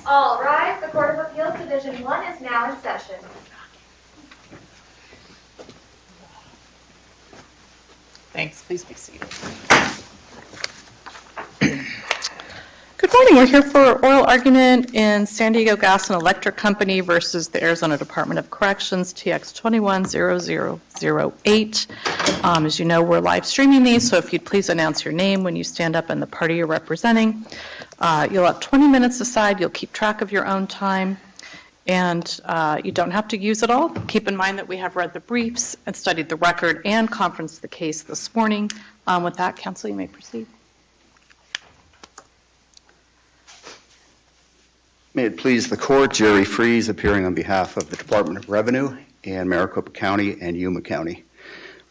All rise. The Court of Appeals Division 1 is now in session. Thanks. Please be seated. Good morning. We're here for oral argument in San Diego Gas and Electric Company versus the Arizona Department of Corrections, TX210008. As you know, we're live streaming these, so if you'd please announce your name when you stand up and the party you're representing. You'll have 20 minutes aside. You'll keep track of your own time, and you don't have to use it all. Keep in mind that we have read the briefs and studied the record and conferenced the case this morning. With that, counsel, you may proceed. May it please the Court, Jerry Freeze appearing on behalf of the Department of Revenue and Maricopa County and Yuma County.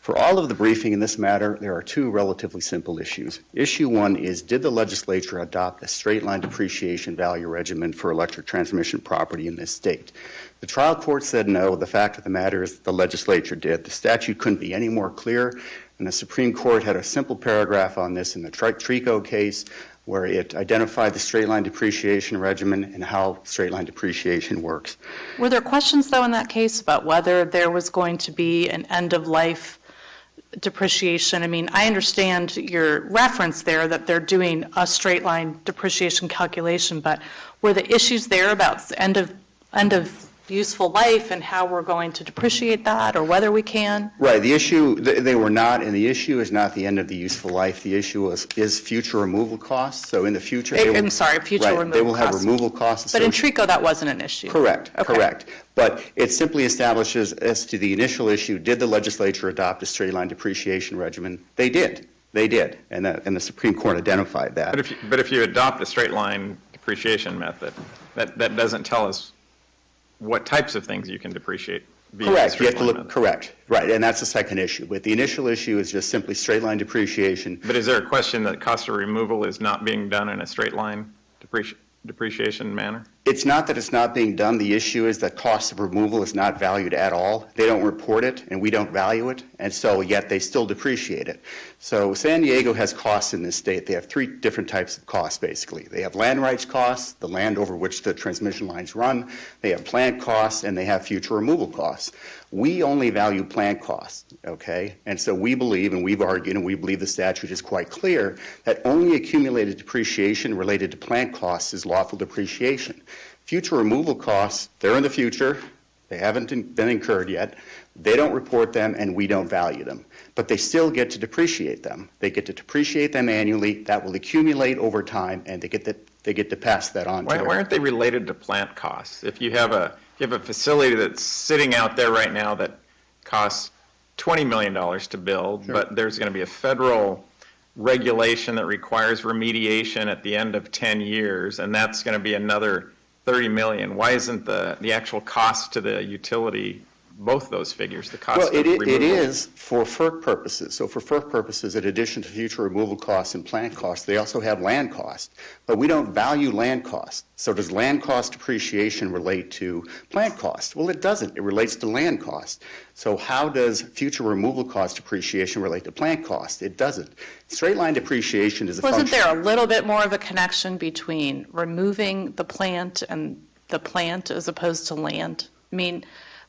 For all of the briefing in this matter, there are two relatively simple issues. Issue one is, did the legislature adopt a straight-line depreciation value regimen for electric transmission property in this state? The trial court said no. The fact of the matter is the legislature did. The statute couldn't be any more clear, and the Supreme Court had a simple paragraph on this in the Trico case, where it identified the straight-line depreciation regimen and how straight-line depreciation works. Were there questions, though, in that case about whether there was going to be an end-of-life depreciation? I mean, I understand your reference there that they're doing a straight-line depreciation calculation, but were the issues there about end of useful life and how we're going to depreciate that, or whether we can? Right. The issue, they were not, and the issue is not the end of the useful life. The issue is future removal costs. So in the future, future removal costs. They will have removal costs. But in Trico, that wasn't an issue. Correct. Okay. Correct. But it simply establishes, as to the initial issue, did the legislature adopt a straight-line depreciation regimen? They did. They did, and the Supreme Court identified that. But if you adopt a straight-line depreciation method, that doesn't tell us what types of things you can depreciate. Correct. You have to look, correct. Right, and that's the second issue. But the initial issue is just simply straight-line depreciation. But is there a question that cost of removal is not being done in a straight-line depreciation manner? It's not that it's not being done. The issue is that cost of removal is not valued at all. They don't report it, and we don't value it, and so yet they still depreciate it. So San Diego has costs in this state. They have three different types of costs, basically. They have land rights costs, the land over which the transmission lines run. They have plant costs, and they have future removal costs. We only value plant costs, okay? And so we believe, and we've argued, and we believe the statute is quite clear, that only accumulated depreciation related to plant costs is lawful depreciation. Future removal costs, they're in the future. They haven't been incurred yet. They don't report them, and we don't value them. But they still get to depreciate them. They get to depreciate them annually. That will accumulate over time, and they get to pass that on. Why aren't they related to plant costs? If you have a facility that's sitting out there right now that costs $20 million to build, sure, but there's going to be a federal regulation that requires remediation at the end of 10 years, and that's going to be another $30 million. Why isn't the actual cost to the utility both those figures, the cost of removal? It is for FERC purposes. So for FERC purposes, in addition to future removal costs and plant costs, they also have land costs. But we don't value land costs. So does land cost depreciation relate to plant costs? Well, it doesn't. It relates to land costs. So how does future removal cost depreciation relate to plant costs? It doesn't. Straight line depreciation is a function. Wasn't there a little bit more of a connection between removing the plant and the plant as opposed to land? I mean,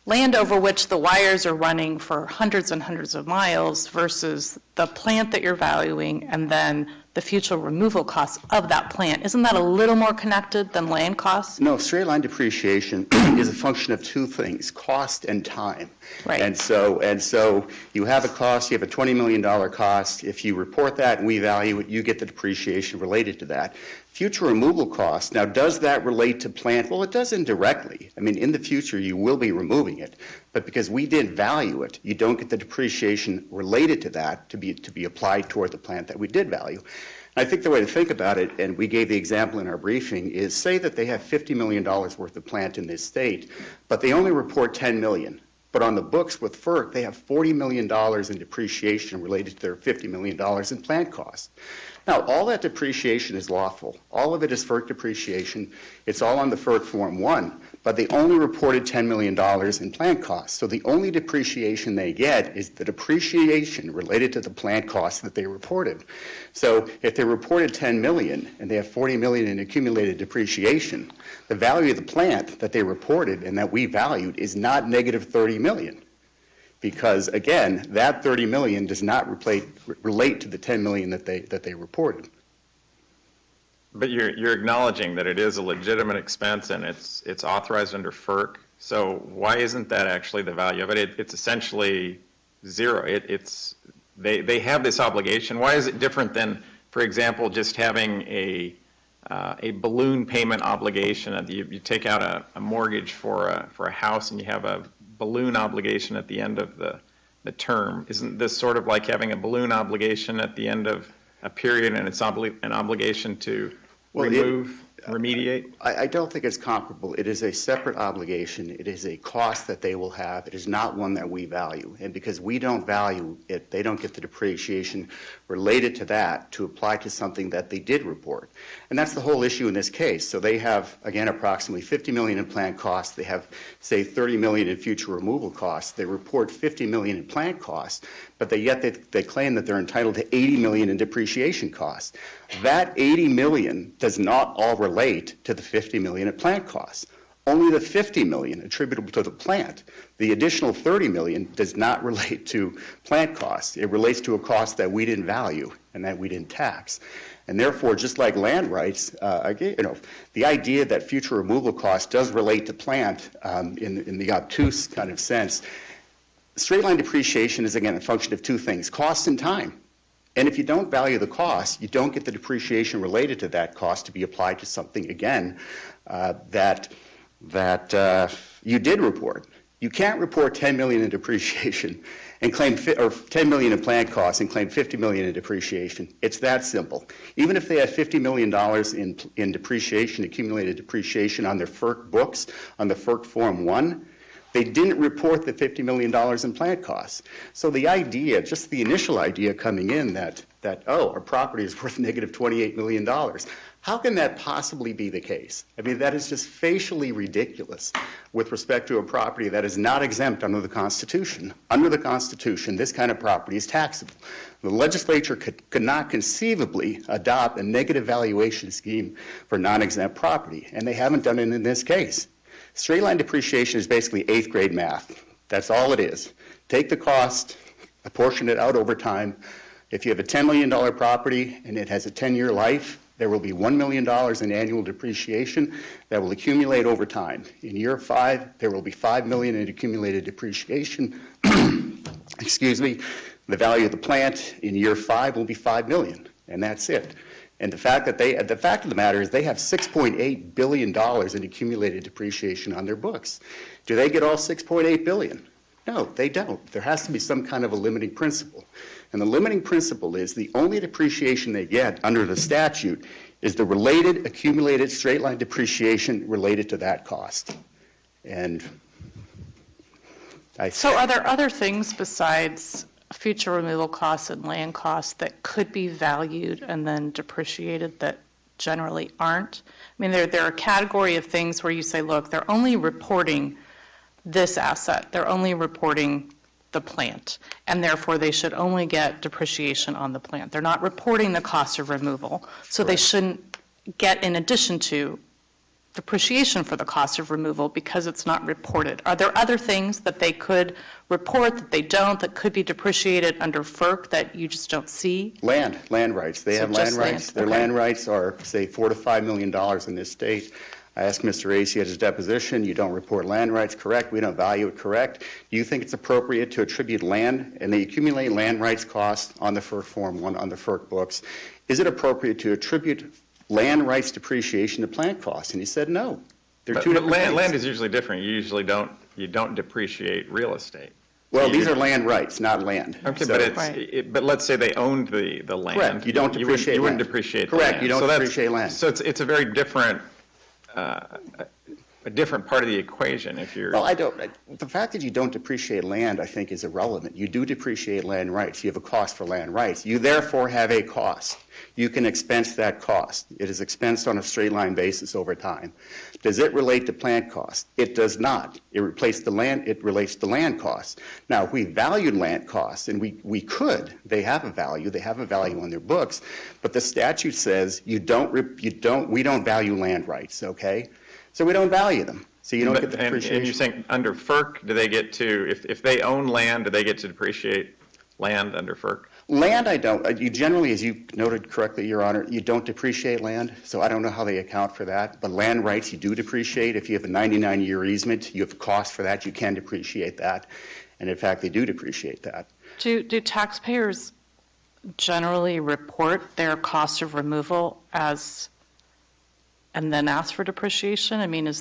land over which the wires are running for hundreds and hundreds of miles versus the plant that you're valuing and then the future removal costs of that plant. Isn't that a little more connected than land costs? No, straight line depreciation is a function of two things, cost and time. Right. And so you have a cost, you have a $20 million cost. If you report that and we value it, you get the depreciation related to that. Future removal costs, now does that relate to plant? Well, it does indirectly. I mean, in the future you will be removing it, but because we didn't value it, you don't get the depreciation related to that to be applied toward the plant that we did value. And I think the way to think about it, and we gave the example in our briefing, is say that they have $50 million worth of plant in this state, but they only report $10 million. But on the books with FERC, they have $40 million in depreciation related to their $50 million in plant costs. Now, all that depreciation is lawful. All of it is FERC depreciation. It's all on the FERC Form 1, but they only reported $10 million in plant costs. So the only depreciation they get is the depreciation related to the plant costs that they reported. So if they reported $10 million and they have $40 million in accumulated depreciation, the value of the plant that they reported and that we valued is not negative $30 million. Because, again, that $30 million does not relate to the $10 million that they reported. But you're acknowledging that it is a legitimate expense and it's authorized under FERC. So why isn't that actually the value of it? It's essentially zero. They have this obligation. Why is it different than, for example, just having a balloon payment obligation? You take out a mortgage for a house and you have a balloon obligation at the end of the term. Isn't this sort of like having a balloon obligation at the end of a period and it's an obligation to remediate? I don't think it's comparable. It is a separate obligation. It is a cost that they will have. It is not one that we value. And because we don't value it, they don't get the depreciation related to that to apply to something that they did report. And that's the whole issue in this case. So they have, again, approximately $50 million in plant costs. They have, say, $30 million in future removal costs. They report $50 million in plant costs, but yet they claim that they're entitled to $80 million in depreciation costs. That $80 million does not all relate to the $50 million in plant costs. Only the $50 million attributable to the plant. The additional $30 million does not relate to plant costs. It relates to a cost that we didn't value and that we didn't tax. And therefore, just like land rights, the idea that future removal costs does relate to plant in the obtuse kind of sense, straight line depreciation is, again, a function of two things, cost and time. And if you don't value the cost, you don't get the depreciation related to that cost to be applied to something, again, that you did report. You can't report $10 million in depreciation and claim, or $10 million in plant costs and claim $50 million in depreciation. It's that simple. Even if they have $50 million in depreciation, accumulated depreciation on their FERC books, on the FERC Form 1, they didn't report the $50 million in plant costs. So the idea, just the initial idea coming in that our property is worth negative $28 million, how can that possibly be the case? I mean, that is just facially ridiculous with respect to a property that is not exempt under the Constitution. Under the Constitution, this kind of property is taxable. The legislature could not conceivably adopt a negative valuation scheme for non-exempt property, and they haven't done it in this case. Straight line depreciation is basically 8th grade math. That's all it is. Take the cost, apportion it out over time. If you have a $10 million property and it has a 10-year life, there will be $1 million in annual depreciation that will accumulate over time. In year 5, there will be $5 million in accumulated depreciation. Excuse me. The value of the plant in year 5 will be $5 million, and that's it. And the fact of the matter is they have $6.8 billion in accumulated depreciation on their books. Do they get all $6.8 billion? No, they don't. There has to be some kind of a limiting principle. And the limiting principle is the only depreciation they get under the statute is the related accumulated straight line depreciation related to that cost. And so are there other things besides future removal costs and land costs that could be valued and then depreciated that generally aren't? I mean, there are a category of things where you say, look, they're only reporting this asset. They're only reporting the plant, and therefore they should only get depreciation on the plant. They're not reporting the cost of removal, so they shouldn't get, in addition to, depreciation for the cost of removal because it's not reported. Are there other things that they could report that they don't, that could be depreciated under FERC that you just don't see? Land rights. They have land rights. Their land rights are, say, $4 to $5 million in this state. I asked Mr. Acey at his deposition, you don't report land rights, correct? We don't value it, correct? Do you think it's appropriate to attribute land, and they accumulate land rights costs on the FERC Form 1, on the FERC books? Is it appropriate to attribute land rights depreciation to plant costs? And he said no. They're two different things. Land is usually different. You usually don't depreciate real estate. Well, these are land rights, not land. Okay, so, but let's say they owned the land. Correct. You don't depreciate land. You wouldn't depreciate correct. Land. You don't depreciate land. So it's a very different a different part of the equation. If you're the fact that you don't depreciate land, I think, is irrelevant. You do depreciate land rights. You have a cost for land rights. You therefore have a cost. you can expense that cost. It is expensed on a straight line basis over time. Does it relate to plant costs? It does not. It relates to land costs. Now, if we valued land costs, and we could, they have a value on their books, but the statute says we don't value land rights, okay? So we don't value them. So you don't get the depreciation. And you're saying under FERC, do they get to, if they own land, do they get to depreciate land under FERC? Land, I don't. You generally, as you noted correctly, Your Honor, you don't depreciate land, so I don't know how they account for that. But land rights, you do depreciate. If you have a 99-year easement, you have cost for that, you can depreciate that. And in fact, they do depreciate that. Do taxpayers generally report their cost of removal and then ask for depreciation? I mean,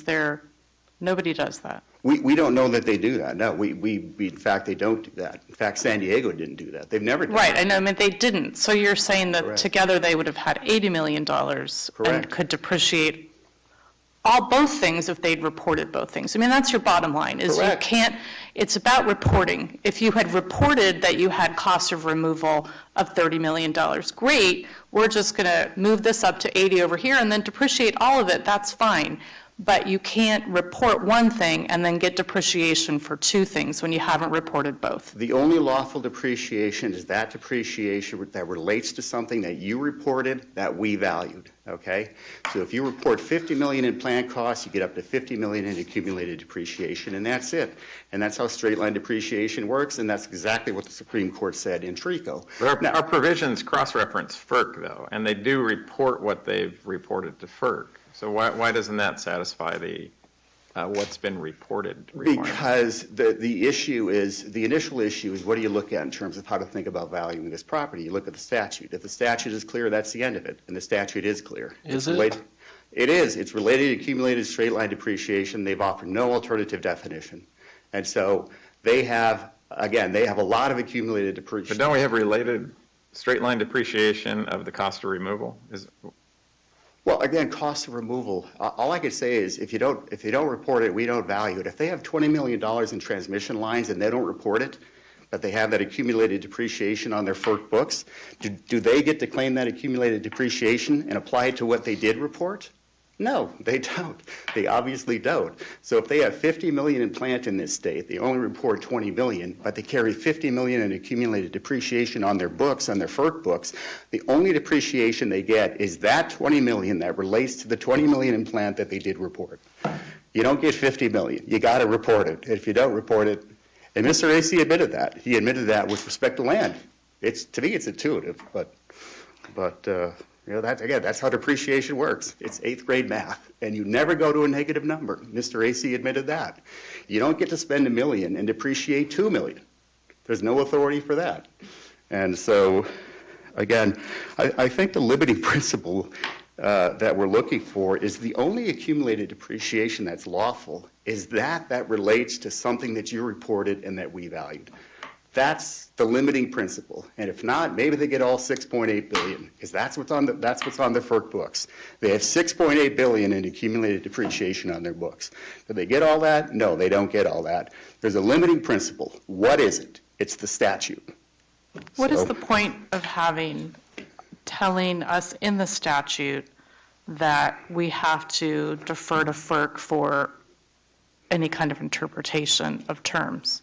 nobody does that. We don't know that they do that. No, in fact, they don't do that. In fact, San Diego didn't do that. They've never done Right, that. I know, they didn't. So you're saying that Correct. together they would have had $80 million and Correct. could depreciate both things if they'd reported both things. I mean, that's your bottom line, is Correct. you can't, it's about reporting. If you had reported that you had cost of removal of $30 million, great, we're just going to move this up to 80 over here and then depreciate all of it, that's fine. But you can't report one thing and then get depreciation for two things when you haven't reported both. The only lawful depreciation is that depreciation that relates to something that you reported that we valued, okay? So if you report $50 million in plant costs, you get up to $50 million in accumulated depreciation, and that's it. And that's how straight line depreciation works, and that's exactly what the Supreme Court said in Trico. But our provisions cross-reference FERC, though, and they do report what they've reported to FERC. So why doesn't that satisfy the what's been reported requirement? Because the initial issue is what do you look at in terms of how to think about valuing this property? You look at the statute. If the statute is clear, that's the end of it, and the statute is clear. Is it? It is. It's related to accumulated straight line depreciation. They've offered no alternative definition. And so they have a lot of accumulated depreciation. But don't we have related straight line depreciation of the cost of removal? Well, again, cost of removal, all I can say is if you don't report it, we don't value it. If they have $20 million in transmission lines and they don't report it, but they have that accumulated depreciation on their FERC books, do they get to claim that accumulated depreciation and apply it to what they did report? No, they don't. They obviously don't. So if they have $50 million in plant in this state, they only report $20 million, but they carry $50 million in accumulated depreciation on their books, on their FERC books, the only depreciation they get is that $20 million that relates to the $20 million in plant that they did report. You don't get $50 million. You got to report it. If you don't report it, and Mr. AC admitted that. He admitted that with respect to land. To me, it's intuitive, but that's how depreciation works. It's 8th grade math, and you never go to a negative number. Mr. AC admitted that. You don't get to spend $1 million and depreciate $2 million. There's no authority for that. And so, again, I think the limiting principle that we're looking for is the only accumulated depreciation that's lawful is that relates to something that you reported and that we valued. That's the limiting principle. And if not, maybe they get all $6.8 billion, because that's what's on the FERC books. They have $6.8 billion in accumulated depreciation on their books. Do they get all that? No, they don't get all that. There's a limiting principle. What is it? It's the statute. What is the point of telling us in the statute that we have to defer to FERC for any kind of interpretation of terms?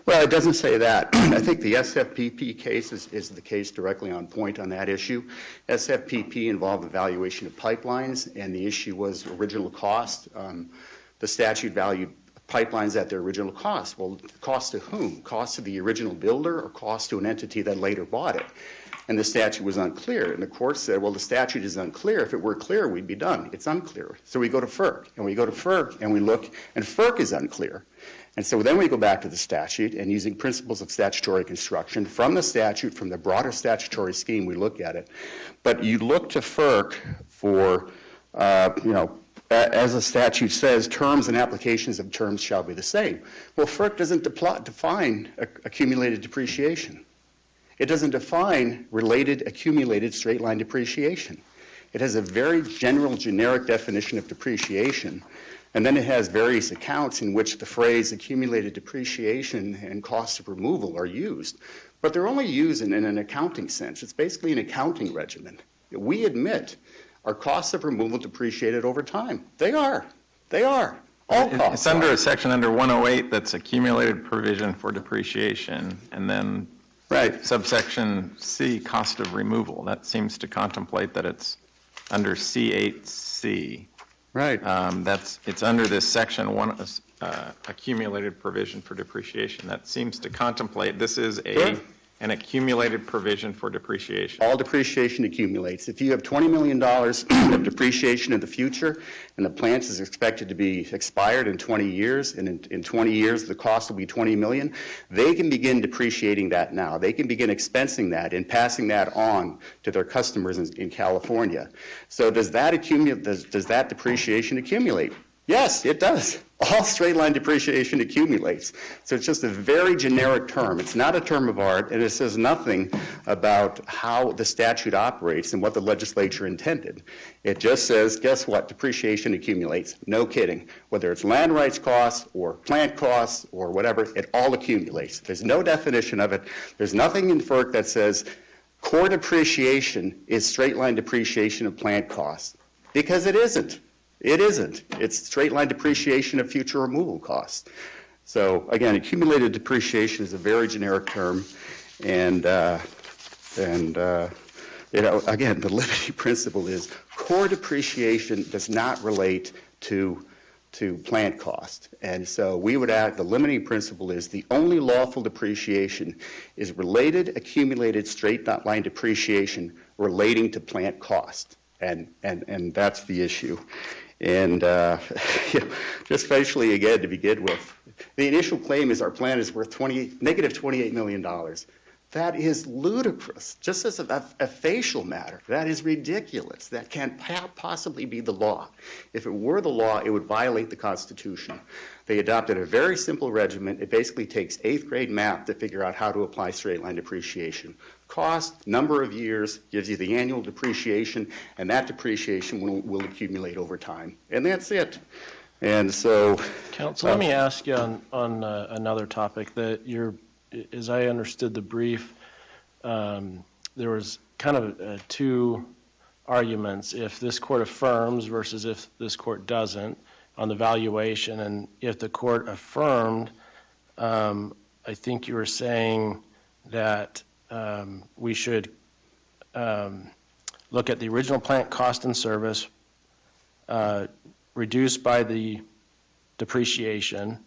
Well, it doesn't say that. I think the SFPP case is the case directly on point on that issue. SFPP involved evaluation of pipelines, and the issue was original cost. The statute valued pipelines at their original cost. Well, cost to whom? Cost to the original builder or cost to an entity that later bought it? And the statute was unclear. And the court said, well, the statute is unclear. If it were clear, we'd be done. It's unclear. So we go to FERC, and we go to FERC, and we look, and FERC is unclear. And so then we go back to the statute, and using principles of statutory construction, from the statute, from the broader statutory scheme, we look at it. But you look to FERC for, as the statute says, terms and applications of terms shall be the same. Well, FERC doesn't define accumulated depreciation. It doesn't define related accumulated straight line depreciation. It has a very general, generic definition of depreciation. And then it has various accounts in which the phrase accumulated depreciation and cost of removal are used. But they're only used in an accounting sense. It's basically an accounting regimen. We admit our costs of removal depreciated over time. They are. They are. All costs. It's under a section under 108 that's accumulated provision for depreciation, and then Right. subsection C, cost of removal. That seems to contemplate that it's under C8C. Right. It's under this section one, accumulated provision for depreciation. That seems to contemplate, this is Sure. an accumulated provision for depreciation. All depreciation accumulates. If you have $20 million of depreciation in the future, and the plant is expected to be expired in 20 years, and in 20 years the cost will be $20 million, they can begin depreciating that now. They can begin expensing that and passing that on to their customers in California. So does that depreciation accumulate? Yes, it does. All straight-line depreciation accumulates. So it's just a very generic term. It's not a term of art, and it says nothing about how the statute operates and what the legislature intended. It just says, guess what? Depreciation accumulates. No kidding. Whether it's land rights costs or plant costs or whatever, it all accumulates. There's no definition of it. There's nothing in FERC that says core depreciation is straight-line depreciation of plant costs, because it isn't. It isn't. It's straight-line depreciation of future removal costs. So, again, accumulated depreciation is a very generic term, and again, the limiting principle is core depreciation does not relate to plant cost. And so we would add the limiting principle is the only lawful depreciation is related, accumulated, straight-line depreciation relating to plant cost. And that's the issue. And just facially, again, to begin with, the initial claim is our plant is worth negative $28 million. That is ludicrous, just as a facial matter. That is ridiculous. That can't possibly be the law. If it were the law, it would violate the Constitution. They adopted a very simple regimen. It basically takes 8th grade math to figure out how to apply straight-line depreciation. Cost, number of years, gives you the annual depreciation, and that depreciation will accumulate over time. And that's it. And so... Counsel, let me ask you on another topic that as I understood the brief, there was kind of two arguments, if this court affirms versus if this court doesn't, on the valuation. And if the court affirmed, I think you were saying that we should look at the original plant cost and service reduced by the depreciation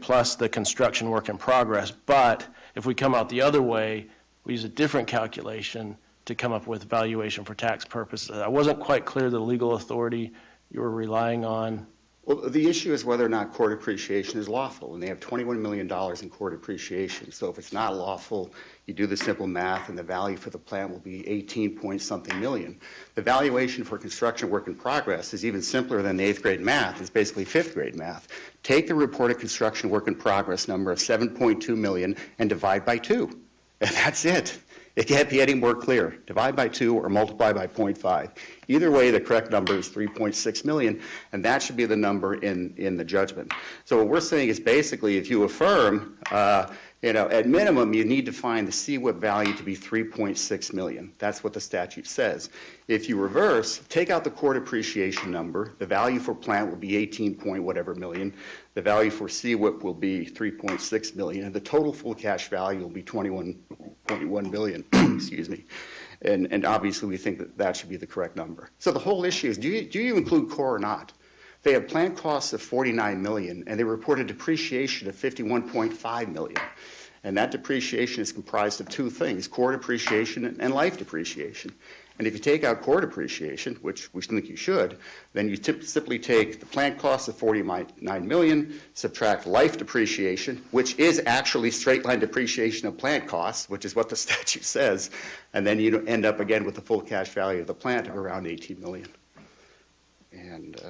plus the construction work in progress. But if we come out the other way, we use a different calculation to come up with valuation for tax purposes. I wasn't quite clear the legal authority you were relying on. Well, the issue is whether or not core depreciation is lawful, and they have $21 million in core depreciation. So if it's not lawful, you do the simple math, and the value for the plant will be 18-point-something million. The valuation for construction work in progress is even simpler than the 8th grade math. It's basically 5th grade math. Take the reported construction work in progress number of 7.2 million and divide by 2, and that's it. It can't be any more clear. Divide by 2 or multiply by 0.5. Either way, the correct number is 3.6 million, and that should be the number in the judgment. So what we're saying is basically if you affirm, at minimum, you need to find the CWIP value to be 3.6 million. That's what the statute says. If you reverse, take out the core depreciation number. The value for plant will be 18 point whatever million. The value for CWIP will be 3.6 million, and the total full cash value will be 21.1 billion. Excuse me. And obviously, we think that should be the correct number. So the whole issue is, do you include core or not? They have plant costs of $49 million, and they reported depreciation of $51.5 million. And that depreciation is comprised of two things, core depreciation and life depreciation. And if you take out core depreciation, which we think you should, then you simply take the plant costs of $49 million, subtract life depreciation, which is actually straight-line depreciation of plant costs, which is what the statute says, and then you end up again with the full cash value of the plant of around $18 million. And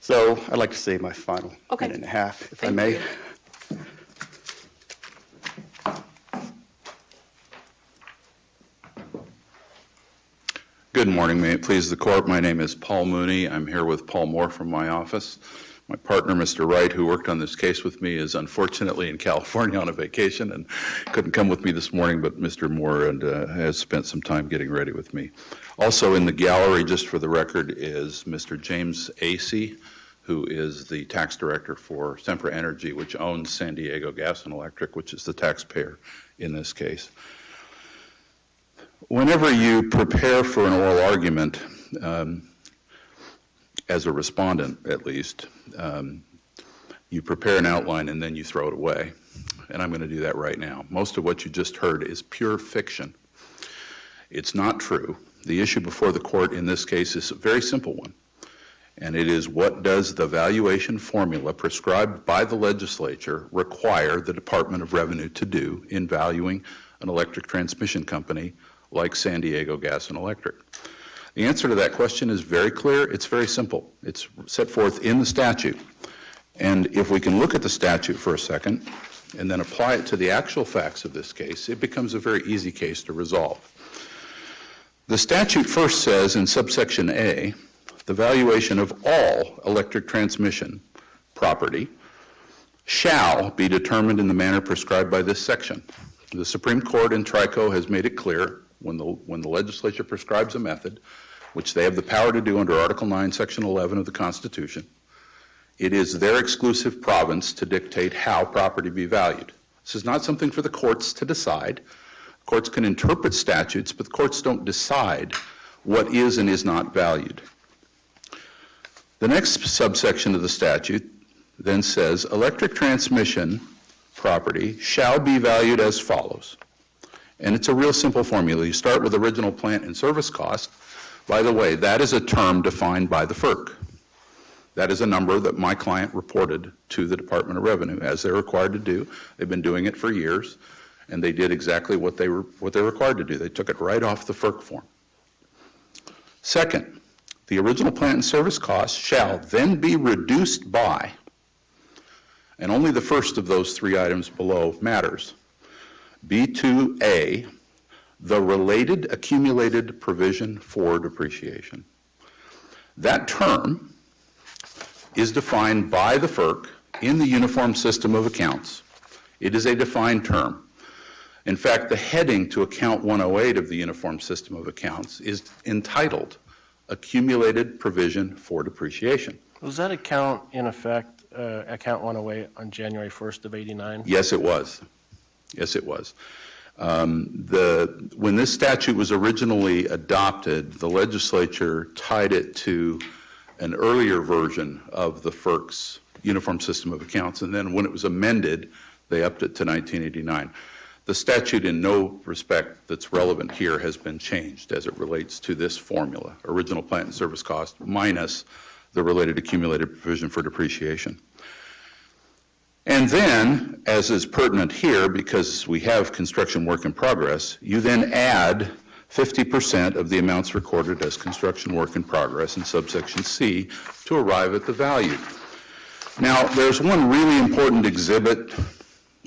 so I'd like to save my final minute and a half, if I may. Good morning. May it please the court. My name is Paul Mooney. I'm here with Paul Moore from my office. My partner, Mr. Wright, who worked on this case with me, is unfortunately in California on a vacation and couldn't come with me this morning, but Mr. Moore has spent some time getting ready with me. Also in the gallery, just for the record, is Mr. James Acey, who is the tax director for Sempra Energy, which owns San Diego Gas and Electric, which is the taxpayer in this case. Whenever you prepare for an oral argument, as a respondent at least, you prepare an outline and then you throw it away. And I'm going to do that right now. Most of what you just heard is pure fiction. It's not true. The issue before the court in this case is a very simple one. And it is, what does the valuation formula prescribed by the legislature require the Department of Revenue to do in valuing an electric transmission company like San Diego Gas and Electric? The answer to that question is very clear. It's very simple. It's set forth in the statute. And if we can look at the statute for a second and then apply it to the actual facts of this case, it becomes a very easy case to resolve. The statute first says in subsection A, the valuation of all electric transmission property shall be determined in the manner prescribed by this section. The Supreme Court in Trico has made it clear when the legislature prescribes a method, which they have the power to do under Article 9, Section 11 of the Constitution, it is their exclusive province to dictate how property be valued. This is not something for the courts to decide. Courts can interpret statutes, but the courts don't decide what is and is not valued. The next subsection of the statute then says, electric transmission property shall be valued as follows. And it's a real simple formula. You start with original plant and service cost. By the way, that is a term defined by the FERC. That is a number that my client reported to the Department of Revenue, as they're required to do. They've been doing it for years, and they did exactly what they're required to do. They took it right off the FERC form. Second, the original plant and service cost shall then be reduced by, and only the first of those three items below matters, B2A, the related accumulated provision for depreciation. That term is defined by the FERC in the Uniform System of Accounts. It is a defined term. In fact, the heading to Account 108 of the Uniform System of Accounts is entitled Accumulated Provision for Depreciation. Was that account in effect, Account 108, on January 1st of '89? Yes, it was. Yes, it was. When this statute was originally adopted, the legislature tied it to an earlier version of the FERC's Uniform System of Accounts, and then when it was amended, they upped it to 1989. The statute in no respect that's relevant here has been changed as it relates to this formula, original plant and service cost minus the related accumulated provision for depreciation. And then, as is pertinent here, because we have construction work in progress, you then add 50% of the amounts recorded as construction work in progress in subsection C to arrive at the value. Now, there's one really important exhibit.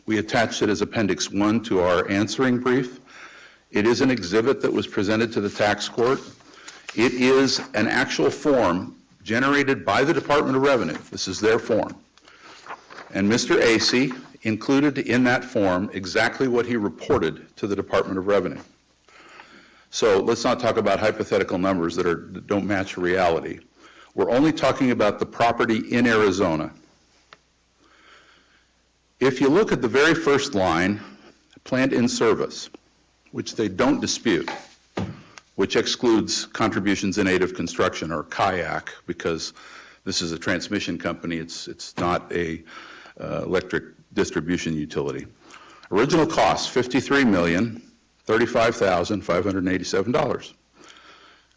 We attached it as Appendix 1 to our answering brief. It is an exhibit that was presented to the tax court. It is an actual form generated by the Department of Revenue. This is their form. And Mr. Acey included in that form exactly what he reported to the Department of Revenue. So let's not talk about hypothetical numbers that don't match reality. We're only talking about the property in Arizona. If you look at the very first line, plant in service, which they don't dispute, which excludes contributions in aid of construction, or kayak, because this is a transmission company, it's not a electric distribution utility. Original cost, $53,035,587.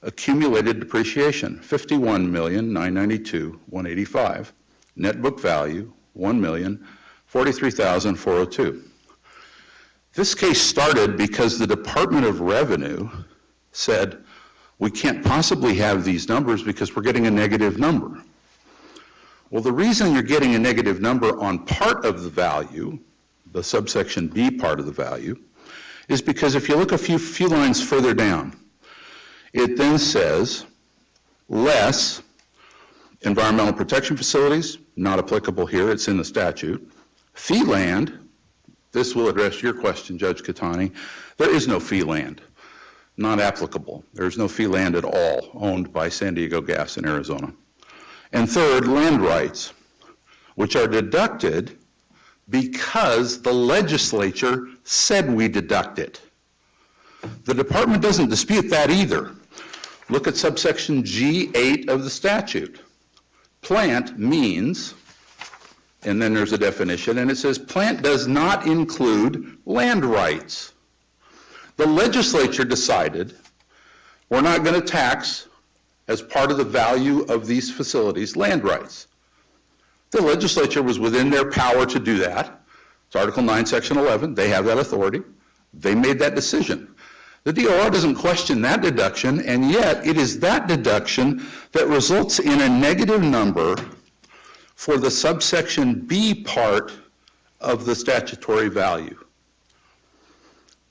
Accumulated depreciation, $51,992,185. Net book value, $1,043,402. This case started because the Department of Revenue said, we can't possibly have these numbers because we're getting a negative number. Well, the reason you're getting a negative number on part of the value, the subsection B part of the value, is because if you look a few lines further down, it then says less environmental protection facilities, not applicable here, it's in the statute. Fee land, this will address your question, Judge Catani. There is no fee land, not applicable. There's no fee land at all owned by San Diego Gas in Arizona. And third, land rights, which are deducted because the legislature said we deduct it. The department doesn't dispute that either. Look at subsection G8 of the statute. Plant means, and then there's a definition, and it says plant does not include land rights. The legislature decided we're not going to tax, as part of the value of these facilities, land rights. The legislature was within their power to do that. It's Article 9, Section 11. They have that authority. They made that decision. The DOR doesn't question that deduction, and yet it is that deduction that results in a negative number for the subsection B part of the statutory value.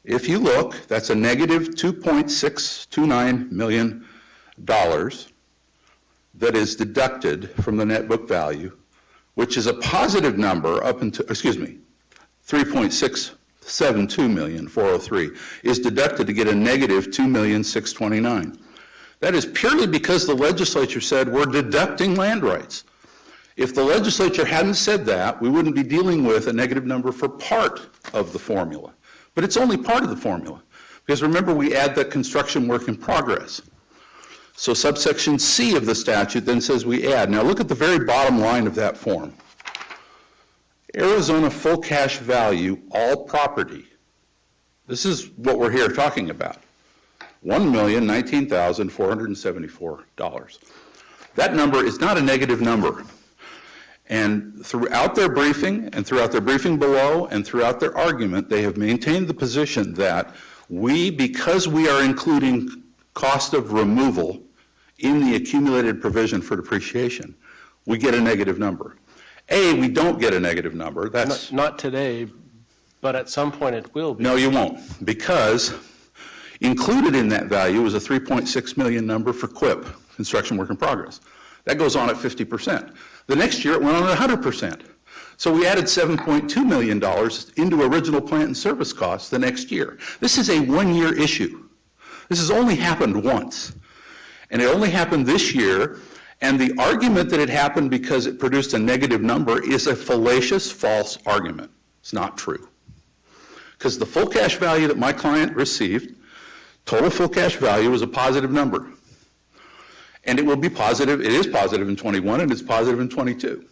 If you look, that's a negative $2.629 million that is deducted from the net book value, which is a positive number up until, $3.672,403 is deducted to get a negative $2,629,000. That is purely because the legislature said we're deducting land rights. If the legislature hadn't said that, we wouldn't be dealing with a negative number for part of the formula. But it's only part of the formula, because remember, we add the construction work in progress. So subsection C of the statute then says we add. Now look at the very bottom line of that form. Arizona full cash value, all property. This is what we're here talking about. $1,019,474. That number is not a negative number. And throughout their briefing, and throughout their briefing below, and throughout their argument, they have maintained the position that because we are including cost of removal in the accumulated provision for depreciation, we get a negative number. We don't get a negative number. That's Not today, but at some point it will be. No, you won't, because included in that value is a $3.6 million number for CWIP, construction work in progress. That goes on at 50%. The next year it went on at 100%. So we added $7.2 million into original plant and service costs the next year. This is a one-year issue. This has only happened once. And it only happened this year, and the argument that it happened because it produced a negative number is a fallacious, false argument. It's not true. Because the full cash value that my client received, total full cash value, was a positive number. And it will be positive, it is positive in 21, and it's positive in 22.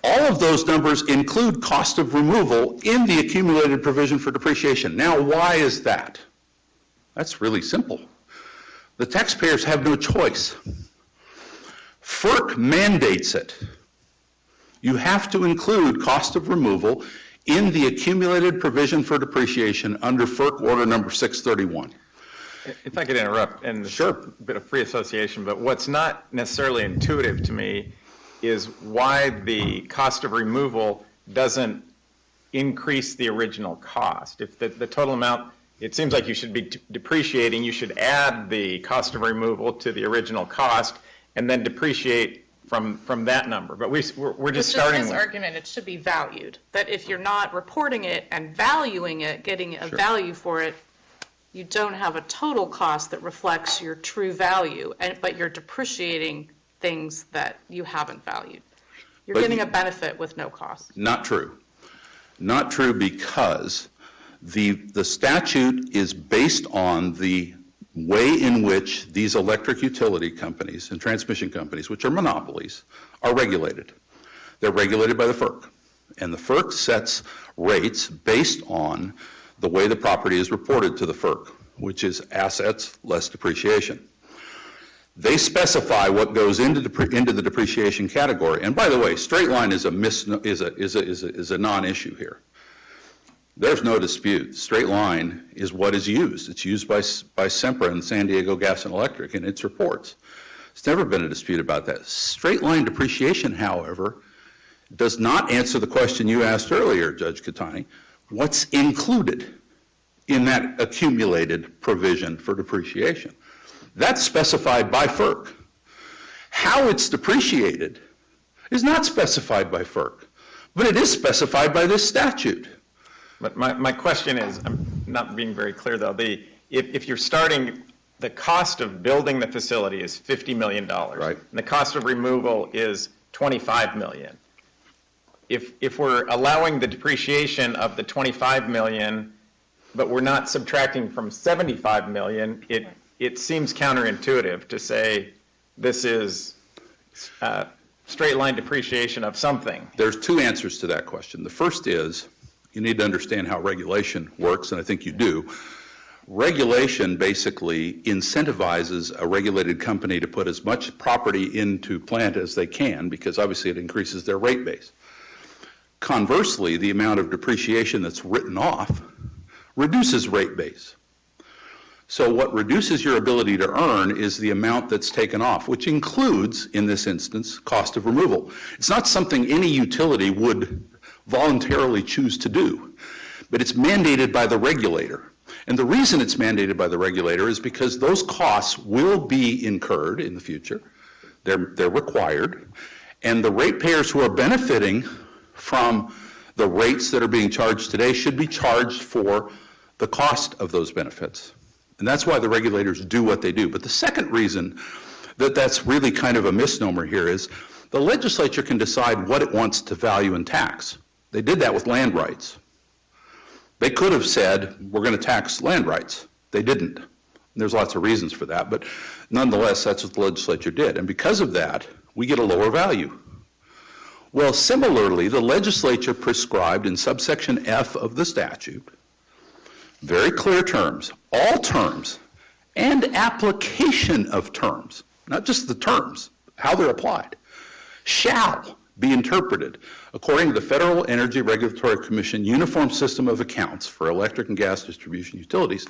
All of those numbers include cost of removal in the accumulated provision for depreciation. Now, why is that? That's really simple. The taxpayers have no choice. FERC mandates it. You have to include cost of removal in the accumulated provision for depreciation under FERC order number 631. If I could interrupt, and Sure. a bit of free association, but what's not necessarily intuitive to me is why the cost of removal doesn't increase the original cost. If the total amount, it seems like you should be depreciating, you should add the cost of removal to the original cost and then depreciate from that number. But we're just starting His with. argument, it should be valued. That if you're not reporting it and valuing it, getting a value for it, you don't have a total cost that reflects your true value, but you're depreciating things that you haven't valued. You're getting a benefit with no cost. Not true. Not true, because the statute is based on the way in which these electric utility companies and transmission companies, which are monopolies, are regulated. They're regulated by the FERC. And the FERC sets rates based on the way the property is reported to the FERC, which is assets less depreciation. They specify what goes into the depreciation category. And by the way, straight line is a non-issue here. There's no dispute. Straight line is what is used. It's used by Sempra and San Diego Gas and Electric in its reports. There's never been a dispute about that. Straight line depreciation, however, does not answer the question you asked earlier, Judge Catani. What's included in that accumulated provision for depreciation? That's specified by FERC. How it's depreciated is not specified by FERC, but it is specified by this statute. But my question is, I'm not being very clear though, if you're starting, the cost of building the facility is $50 million. Right. And the cost of removal is $25 million. If we're allowing the depreciation of the $25 million, but we're not subtracting from $75 million, it seems counterintuitive to say this is straight line depreciation of something. There's two answers to that question. The first is, you need to understand how regulation works, and I think you do. Regulation basically incentivizes a regulated company to put as much property into plant as they can, because obviously it increases their rate base. Conversely, the amount of depreciation that's written off reduces rate base. So what reduces your ability to earn is the amount that's taken off, which includes, in this instance, cost of removal. It's not something any utility would voluntarily choose to do, but it's mandated by the regulator. And the reason it's mandated by the regulator is because those costs will be incurred in the future. They're required. And the ratepayers who are benefiting from the rates that are being charged today should be charged for the cost of those benefits. And that's why the regulators do what they do. But the second reason that that's really kind of a misnomer here is the legislature can decide what it wants to value and tax. They did that with land rights. They could have said, we're going to tax land rights. They didn't. And there's lots of reasons for that, but nonetheless, that's what the legislature did. And because of that, we get a lower value. Well, similarly, the legislature prescribed in subsection F of the statute very clear terms, all terms, and application of terms, not just the terms, how they're applied, shall be interpreted according to the Federal Energy Regulatory Commission Uniform System of Accounts for electric and gas distribution utilities.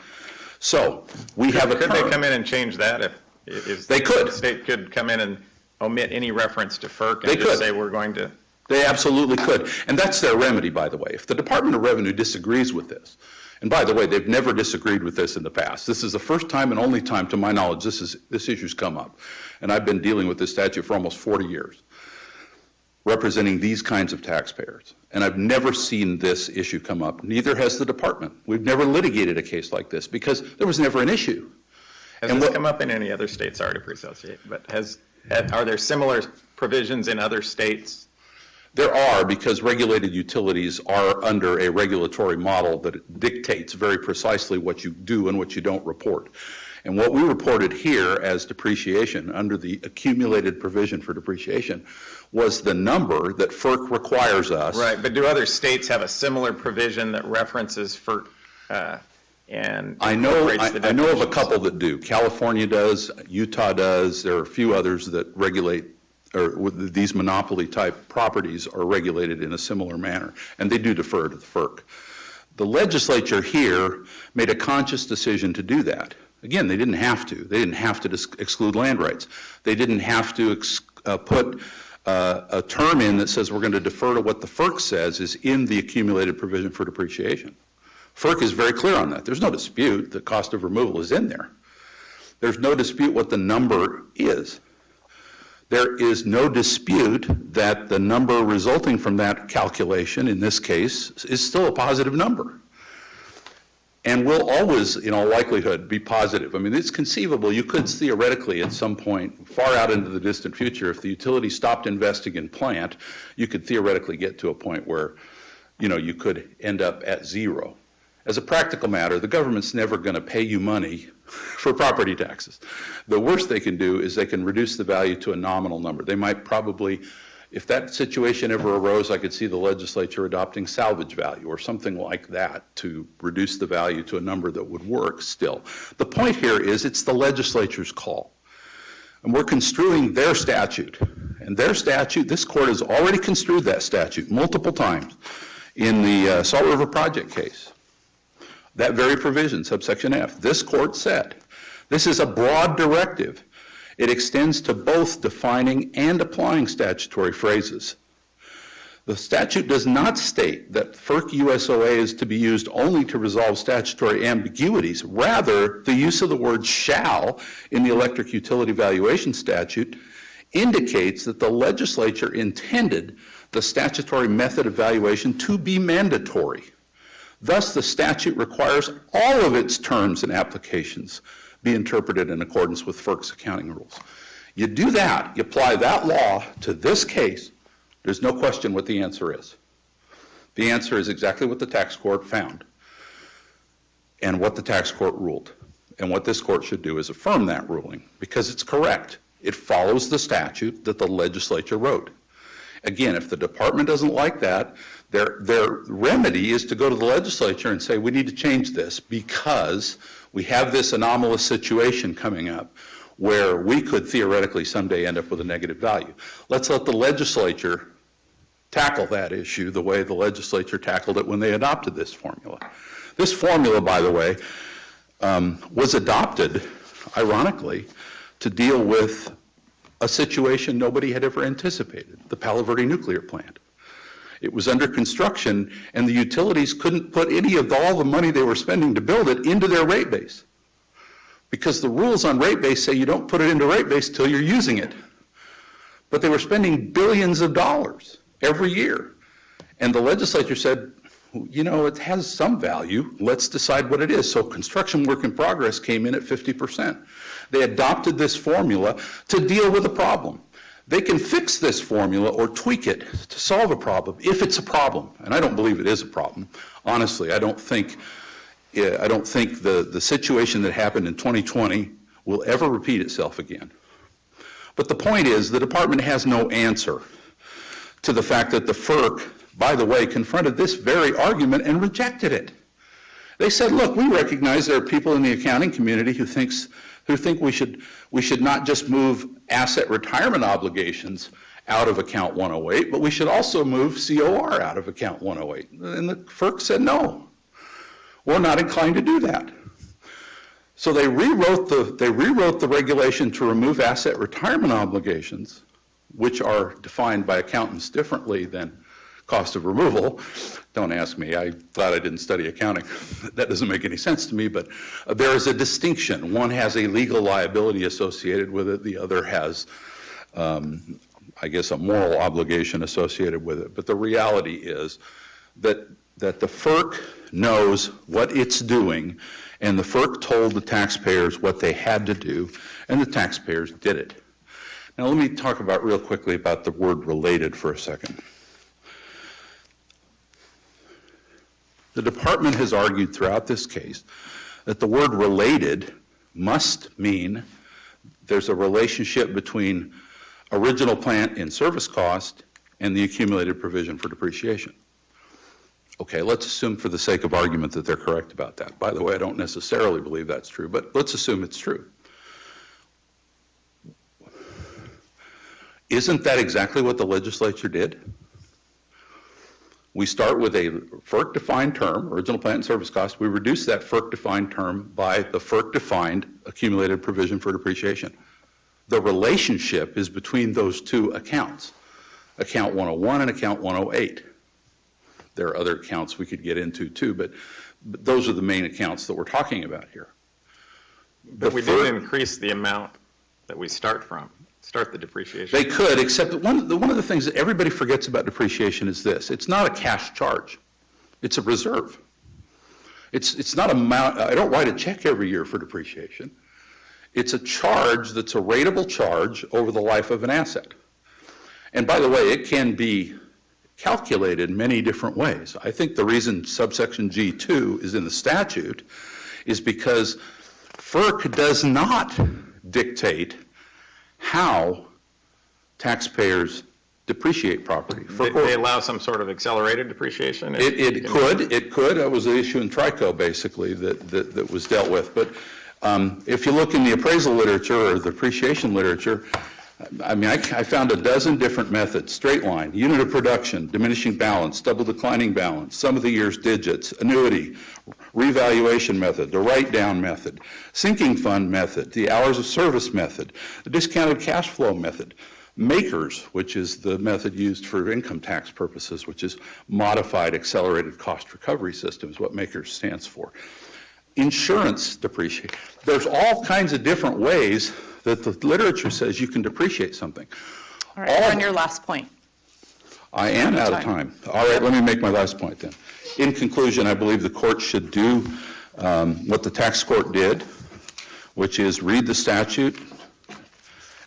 So we have a term. Could they come in and change that if they could? The state could come in and omit any reference to FERC and They just could. say we're going to. They absolutely could. And that's their remedy, by the way. If the Department of Revenue disagrees with this, and by the way, they've never disagreed with this in the past. This is the first time and only time, to my knowledge, this issue's come up. And I've been dealing with this statute for almost 40 years, representing these kinds of taxpayers. And I've never seen this issue come up. Neither has the department. We've never litigated a case like this because there was never an issue. Has this come up in any other states? Sorry to pre-associate, but are there similar provisions in other states? There are, because regulated utilities are under a regulatory model that dictates very precisely what you do and what you don't report. And what we reported here as depreciation under the accumulated provision for depreciation was the number that FERC requires us. Right, but do other states have a similar provision that references FERC and I know incorporates the of a definitions? couple that do. California does, Utah does. There are a few others that regulate, or with these monopoly type properties are regulated in a similar manner, and they do defer to the FERC. The legislature here made a conscious decision to do that. Again, they didn't have to. They didn't have to exclude land rights. They didn't have to put a term in that says we're going to defer to what the FERC says is in the accumulated provision for depreciation. FERC is very clear on that. There's no dispute that cost of removal is in there. There's no dispute what the number is. There is no dispute that the number resulting from that calculation, in this case, is still a positive number. And will always, in all likelihood, be positive. I mean, it's conceivable you could theoretically at some point, far out into the distant future, if the utility stopped investing in plant, you could theoretically get to a point where, you could end up at zero. As a practical matter, the government's never going to pay you money for property taxes. The worst they can do is they can reduce the value to a nominal number. They might probably, if that situation ever arose, I could see the legislature adopting salvage value or something like that to reduce the value to a number that would work still. The point here is it's the legislature's call. And we're construing their statute. And their statute, this court has already construed that statute multiple times in the Salt River Project case. That very provision, subsection F, this court said, this is a broad directive. It extends to both defining and applying statutory phrases. The statute does not state that FERC USOA is to be used only to resolve statutory ambiguities. Rather, the use of the word shall in the electric utility valuation statute indicates that the legislature intended the statutory method evaluation to be mandatory. Thus, the statute requires all of its terms and applications be interpreted in accordance with FERC's accounting rules. You do that, you apply that law to this case, there's no question what the answer is. The answer is exactly what the tax court found and what the tax court ruled. And what this court should do is affirm that ruling because it's correct. It follows the statute that the legislature wrote. Again, if the department doesn't like that, their remedy is to go to the legislature and say, we need to change this because we have this anomalous situation coming up where we could theoretically someday end up with a negative value. Let's let the legislature tackle that issue the way the legislature tackled it when they adopted this formula. This formula, by the way, was adopted, ironically, to deal with a situation nobody had ever anticipated, the Palo Verde nuclear plant. It was under construction, and the utilities couldn't put any of all the money they were spending to build it into their rate base, because the rules on rate base say you don't put it into rate base till you're using it. But they were spending billions of dollars every year, and the legislature said, you know, it has some value, let's decide what it is. So construction work in progress came in at 50%. They adopted this formula to deal with a problem. They can fix this formula or tweak it to solve a problem if it's a problem, and I don't believe it is a problem. Honestly, I don't think the situation that happened in 2020 will ever repeat itself again. But the point is, the department has no answer to the fact that the FERC, by the way, confronted this very argument and rejected it. They said, look, we recognize there are people in the accounting community who think we should not just move asset retirement obligations out of account 108, but we should also move COR out of account 108. And the FERC said, no, we're not inclined to do that. So they rewrote the regulation to remove asset retirement obligations, which are defined by accountants differently than cost of removal. Don't ask me, I thought I didn't study accounting. That doesn't make any sense to me, but there is a distinction. One has a legal liability associated with it, the other has, I guess, a moral obligation associated with it. But the reality is that the FERC knows what it's doing, and the FERC told the taxpayers what they had to do, and the taxpayers did it. Now let me talk about real quickly about the word related for a second. The department has argued throughout this case that the word related must mean there's a relationship between original plant and service cost and the accumulated provision for depreciation. Okay, let's assume for the sake of argument that they're correct about that. By the way, I don't necessarily believe that's true, but let's assume it's true. Isn't that exactly what the legislature did? We start with a FERC-defined term, original plant and service cost. We reduce that FERC-defined term by the FERC-defined accumulated provision for depreciation. The relationship is between those two accounts, account 101 and account 108. There are other accounts we could get into too, but those are the main accounts that we're talking about here. But we didn't increase the amount that we start the depreciation. They could, except that one of the things that everybody forgets about depreciation is this. It's not a cash charge. It's a reserve. It's not amount. I don't write a check every year for depreciation. It's a charge that's a rateable charge over the life of an asset. And by the way, it can be calculated many different ways. I think the reason subsection G2 is in the statute is because FERC does not dictate how taxpayers depreciate property. They allow some sort of accelerated depreciation? It could. That was the issue in TRICO, basically, that was dealt with. But if you look in the appraisal literature or the depreciation literature, I mean, I found a dozen different methods: straight line, unit of production, diminishing balance, double declining balance, sum of the year's digits, annuity, revaluation method, the write-down method, sinking fund method, the hours of service method, the discounted cash flow method, MAKERS, which is the method used for income tax purposes, which is modified accelerated cost recovery system, is what MAKERS stands for. insurance depreciation. There's all kinds of different ways that the literature says you can depreciate something. All right, we're on your last point. I am out of time. All right, let me make my last point then. In conclusion, I believe the court should do what the tax court did, which is read the statute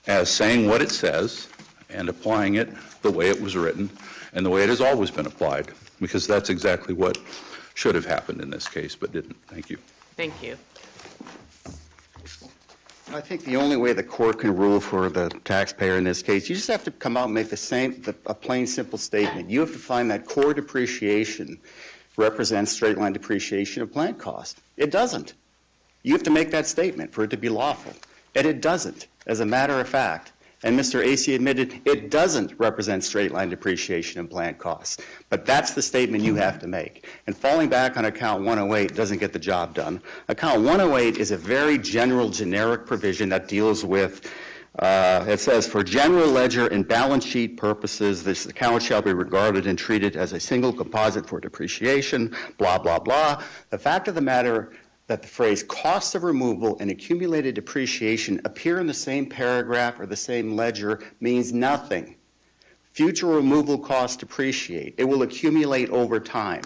as saying what it says and applying it the way it was written and the way it has always been applied, because that's exactly what should have happened in this case, but didn't. Thank you. Thank you. I think the only way the court can rule for the taxpayer in this case, you just have to come out and make a plain, simple statement. You have to find that core depreciation represents straight line depreciation of plant cost. It doesn't. You have to make that statement for it to be lawful. And it doesn't, as a matter of fact. And Mr. Acey admitted it doesn't represent straight line depreciation of plant costs. But that's the statement you have to make. And falling back on account 108 doesn't get the job done. Account 108 is a very general, generic provision that deals with, it says, for general ledger and balance sheet purposes, this account shall be regarded and treated as a single composite for depreciation, blah, blah, blah. The fact of the matter that the phrase cost of removal and accumulated depreciation appear in the same paragraph or the same ledger means nothing. Future removal costs depreciate. It will accumulate over time.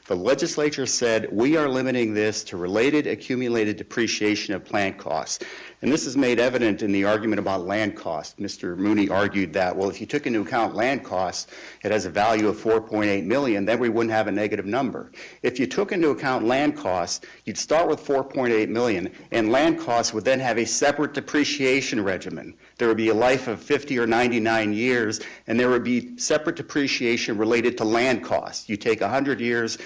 The legislature said we are limiting this to related accumulated depreciation of plant costs. And this is made evident in the argument about land costs. Mr. Mooney argued that, well, if you took into account land costs, it has a value of $4.8 million, then we wouldn't have a negative number. If you took into account land costs, you'd start with $4.8 million, and land costs would then have a separate depreciation regimen. There would be a life of 50 or 99 years, and there would be separate depreciation related to land costs. You take 100 years,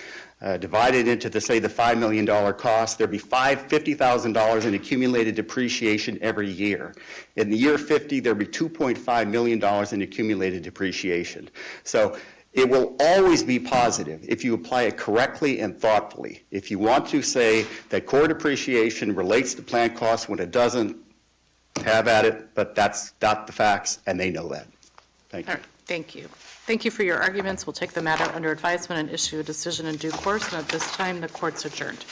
divided into, the $5 million cost, there'd be $50,000 in accumulated depreciation every year. In the year 50, there'd be $2.5 million in accumulated depreciation. So it will always be positive if you apply it correctly and thoughtfully. If you want to say that core depreciation relates to plant costs when it doesn't, have at it, but that's not the facts, and they know that. Thank you. All right, thank you. Thank you for your arguments. We'll take the matter under advisement and issue a decision in due course, and at this time, the court's adjourned.